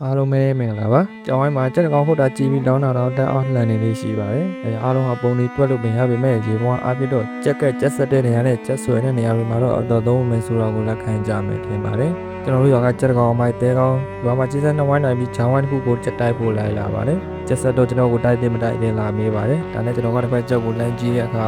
အားလုံးပဲမင်္ဂလာပါ။ကျောင်းဝိုင်းမှာကြက်တကောင်ဟုတ်တာကြည်ပြီးလောင်းတာတော့တက်အောင်လှန်နေလေးရှိပါတယ်။အားလုံးကပုံလေးတွက်လို့မရပေမဲ့ရေပေါ်အားပြတော့ကြက်ကကြက်ဆက်တဲ့နေရာနဲ့ကြက်ဆွဲတဲ့နေရာတွေမှာတော့အတော်သုံးမယ်ဆိုတော့ကိုလက်ခံကြမယ်ထင်ပါတယ်။ကျွန်တော်တို့ရောကကြက်တကောင်မိုက်တဲကောင်ရွာမှာကြီးစံနှဝိုင်းနိုင်ပြီးဂျောင်းဝိုင်းတစ်ခုကိုကြက်တိုက်ပို့လိုက်လာပါတယ်။ကြက်ဆက်တော့ကျွန်တော်ကိုတိုက်သိမတိုက်တင်လာမေးပါတယ်။ဒါနဲ့ကျွန်တော်ကတစ်ဖက်ကြက်ကိုလမ်းကြည့်တဲ့အခါ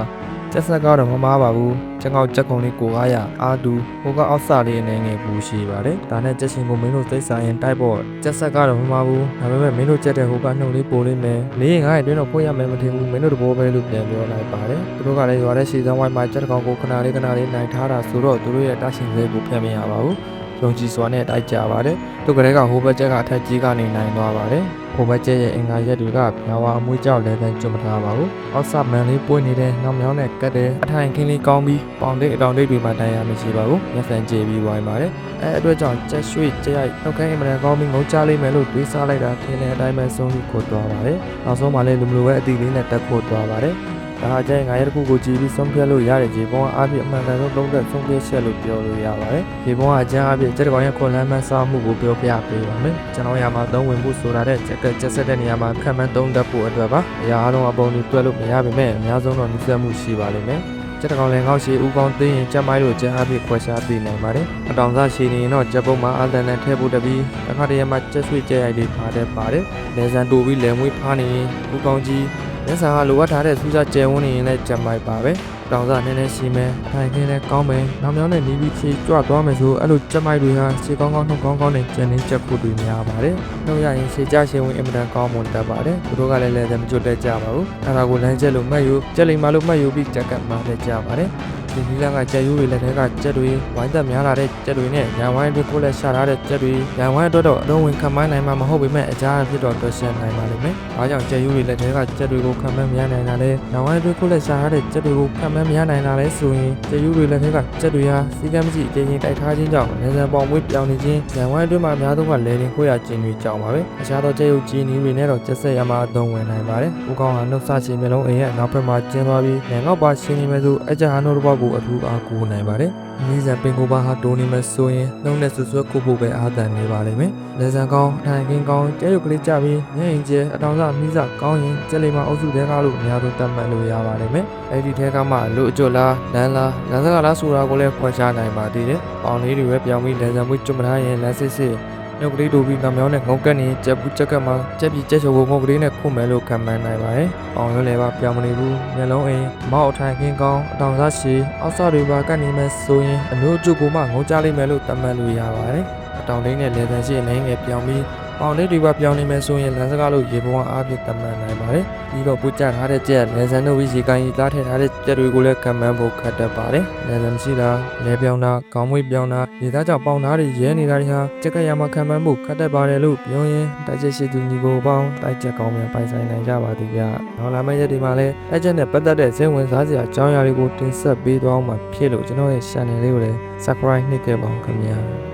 ကျက်ဆက်ကတော့မမားပါဘူး။ချက်ကောက်ချက်ကုံလေးကိုကားရအာတူဟိုကအောက်စာလေးအနေငယ်ပူရှိပါတယ်။ဒါနဲ့ချက်ရှင်ကိုမင်းတို့သိစားရင်တိုက်ဖို့ကျက်ဆက်ကတော့မမားဘူး။ဒါပေမဲ့မင်းတို့ချက်တဲ့ဟိုကနှုတ်လေးပိုလေးမယ်။လေးရင်ငါ့ရဲ့တွင်းတော့ဖွင့်ရမယ်မထင်ဘူး။မင်းတို့တဘောပဲလို့ပြန်ပြောလိုက်ပါတယ်။သူတို့ကလည်းရွာတဲ့ရှီစံဝိုင်းမှာချက်ကောင်ကိုခဏလေးနိုင်ထားတာဆိုတော့သူတို့ရဲ့တာရှင်လေးကိုဖျက်မရပါဘူး။ယုံကြည်စွာနဲ့တိုက်ကြပါတယ်။သူကလေးကဟိုဘက်ချက်ကအထက်ကြီးကနေနိုင်သွားပါတယ်။ဟိုဘက်ကျရဲ့အင်္ဂါရက်တွေကမြဝအမွှေးကြောက်လည်းတန်းကျွတ်မထားပါဘူး။အောက်ဆပ်မန်လေးပွင့်နေတဲ့နောက်မြောင်းနဲ့ကတ်တဲ့အထိုင်ခင်းလေးကောင်းပြီးပေါင်တိတ်အတောင်တိတ်တွေမှာတိုင်ရမရှိပါဘူး။မျက်စံကြည့်ပြီးဝိုင်းပါတယ်။အဲအတွက်ကြောင့်ကြက်ရွှေ့ကြက်ရိုက်နှုတ်ခမ်းအင်မတန်ကောင်းပြီးငုံချလိမ့်မယ်လို့တွေးစားလိုက်တာထင်တဲ့အတိုင်းပဲဆုံးပြီးကိုသွားပါတယ်။နောက်ဆုံးမှလည်းလူမျိုးပဲအတီလေးနဲ့တက်ဖို့သွားပါတယ်။ဒါဟာကျရင်ငါရဲ့တစ်ခုကိုကြည့်ပြီးဆုံးဖြတ်လို့ရတဲ့ခြေပုံးအားဖြင့်အမှန်တန်ဆုံးသုံးသက်ဆုံးဖြတ်ချက်လို့ပြောလို့ရပါတယ်။ခြေပုံးအကျန်းအားဖြင့်ကျက်တကောင်ရဲ့ခွန်လန်းမှန်းစားမှုကိုပြောပြပေးပါမယ်။ကျွန်တော်ရမှာသုံးဝင်ဖို့ဆိုတာတဲ့ကျက်ဆက်တဲ့နေရာမှာခံမှန်းသုံးတတ်ဖို့အတွက်ပါ။အရာအားလုံးအပုံတွေတွက်လို့မရပေမဲ့အများဆုံးတော့နှိစက်မှုရှိပါလိမ့်မယ်။ကျက်တကောင်လည်းငေါ့ရှည်ဦးကောင်းသိရင်ကျက်မိုင်းတို့ကျန်းအားဖြင့်ခွဲခြားသိနိုင်ပါတယ်။အတောင်စားရှည်နေရင်တော့ကျက်ပုံးမှာအာတန်နဲ့ထည့်ဖို့တပြီးတစ်ခါတည်းမှာကျက်ဆွေးကျက်ရိုက်လေးဖားတတ်ပါတယ်။လဲဆန်တူပြီးလဲမွေးဖားနေရင်ဦးကောင်းကြီးလက်စာကလိုအပ်ထားတဲ့စူးစမ်းကျဲဝန်းနေရင်လည်းကြံမိုက်ပါပဲ။တောင်စားနည်းနည်းရှိမယ်။ထိုင်ခင်းလည်းကောင်းမယ်။နောက်မြောင်းနဲ့နီးပြီးခြေကြွသွားမယ်ဆိုအဲ့လိုကြက်မိုက်တွေဟာခြေကောင်းကောင်းနှုတ်ကောင်းကောင်းနဲ့ကျန်နေချက်ဖို့တွေများပါတယ်။နှုတ်ရရင်ခြေကြရှည်ဝင်အင်မတန်ကောင်းမွန်တတ်ပါတယ်။သူတို့ကလည်းလည်းမကျွတ်တက်ကြပါဘူး။အဲ့ဒါကိုလမ်းကျက်လို့မှတ်ယူကျက်လိမ်မှလို့မှတ်ယူပြီးကြက်ကတ်မှတက်ကြပါတယ်။ဒီနီလာကကြက်ရိုးတွေလက်ထဲကကြက်တွေဝိုင်းသက်များလာတဲ့ကြက်တွေနဲ့ရန်ဝိုင်းတွေကိုလည်းရှာထားတဲ့ကြက်တွေရန်ဝိုင်းအတွက်တော့အလုံးဝင်ခံမိုင်းနိုင်မှာမဟုတ်ပေမဲ့အကြားအဖြစ်တော့တွက်ဆက်နိုင်ပါလိမ့်မယ်။ဒါကြောင့်ကြက်ရိုးတွေလက်ထဲကကြက်တွေကိုခံမမရနိုင်တာလဲရန်ဝိုင်းတွေကိုလည်းရှာထားတဲ့ကြက်တွေကိုခံမမရနိုင်တာလဲဆိုရင်ကြက်ရိုးတွေလက်ထဲကကြက်တွေဟာစီကံမရှိအကျဉ်းချင်းတိုက်ထားခြင်းကြောင့်နေစံပေါင်မွေးပြောင်းနေခြင်းရန်ဝိုင်းအတွင်းမှာအများဆုံးကလဲလင်ခွေရခြင်းတွေကြောင့်ပါပဲ။အခြားသောကြက်ရိုးကြီးနီးတွေနဲ့တော့ကြက်ဆက်ရမှာအသုံးဝင်နိုင်ပါတယ်။ဦးကောင်းဟာနှုတ်ဆက်ခြင်းမျိုးလုံးအိမ်ရဲ့နောက်ဘက်မှာကျင်းသွားပြီးငငေါက်ပါရှင်းနေမယ်ဆိုအကြဟာနှုတ်တစ်ပေါက်ကိုအထူးအားကိုးနိုင်ပါတယ်။မိစံပင်ကိုပါဟာတိုးနေမယ်ဆိုရင်နှုတ်နဲ့ဆွဆွကိုဖို့ပဲအားတန်နေပါလိမ့်မယ်။လက်စံကောင်းထိုင်ခင်းကောင်းကျဲရုပ်ကလေးကြပြီးညရင်ကျဲအတောင်စမိစကောင်းရင်ကျက်လိမ္မာအုပ်စုတဲကားလို့အများဆုံးတတ်မှတ်လို့ရပါလိမ့်မယ်။အဲ့ဒီထဲကမှလူအကျွတ်လားလမ်းလားလမ်းစကားလားဆိုတာကိုလည်းခွဲခြားနိုင်ပါသေးတယ်။ပေါင်လေးတွေပဲပြောင်းပြီးလက်စံမွေးကျွတ်မထားရင်လက်စစ်စစ်ညုတ်ကလေးတို့ပြီးနောက်မြောင်းနဲ့ငုံကက်နေကြက်ဘူးကြက်ကတ်မှာကြက်ပြီးကြက်ချိုကိုငုံကလေးနဲ့ခုတ်မယ်လို့ခံမှန်းနိုင်ပါတယ်။ပေါင်ရွက်လည်းပါပြောင်းမနေဘူးမျက်လုံးအိမ်မောက်ထိုင်ခင်းကောင်းအတောင်စားရှည်အောက်စားတွေပါကတ်နေမယ်ဆိုရင်အမျိုးအကျုပ်ကိုမှငုံကြလိမ့်မယ်လို့သတ်မှတ်လို့ရပါတယ်။အတောင်လေးနဲ့လေတန်ရှိအနေငယ်ပြောင်းပြီးပေါင်လေးတွေပါပြောင်းနေမယ်ဆိုရင်လမ်းစကားလို့ရေပေါ်အားဖြင့်သတ်မှတ်နိုင်ပါတယ်။ပြီးတော့ပူကြထားတဲ့ကြက်လေဆန်တို့ဝီစီကိုင်းလာထည့်ထားတဲ့ကြက်တွေကိုလည်းခံမှန်းဖို့ခက်တတ်ပါတယ်။လေဆန်မရှိတာလေပြောင်းတာခေါင်းမွေးပြောင်းတာဒီသားကြောင့်ပေါင်သားတွေရဲနေတာတွေဟာကြက်ကရမှာခံမှန်းဖို့ခက်တတ်ပါတယ်လို့ပြောရင်တိုက်ချက်ရှိသူညီကိုပေါင်းတိုက်ချက်ကောင်းများပိုင်ဆိုင်နိုင်ကြပါသည်ဗျ။နောက်လာမယ့်ရက်ဒီမှာလည်းတိုက်ချက်နဲ့ပတ်သက်တဲ့ဇင်ဝင်စားစရာအကြောင်းအရာတွေကိုတင်ဆက်ပေးသွားအောင်မှာဖြစ်လို့ကျွန်တော်ရဲ့ channel လေးကိုလည်း subscribe နှိပ်ခဲ့ပါဦးခင်ဗျာ။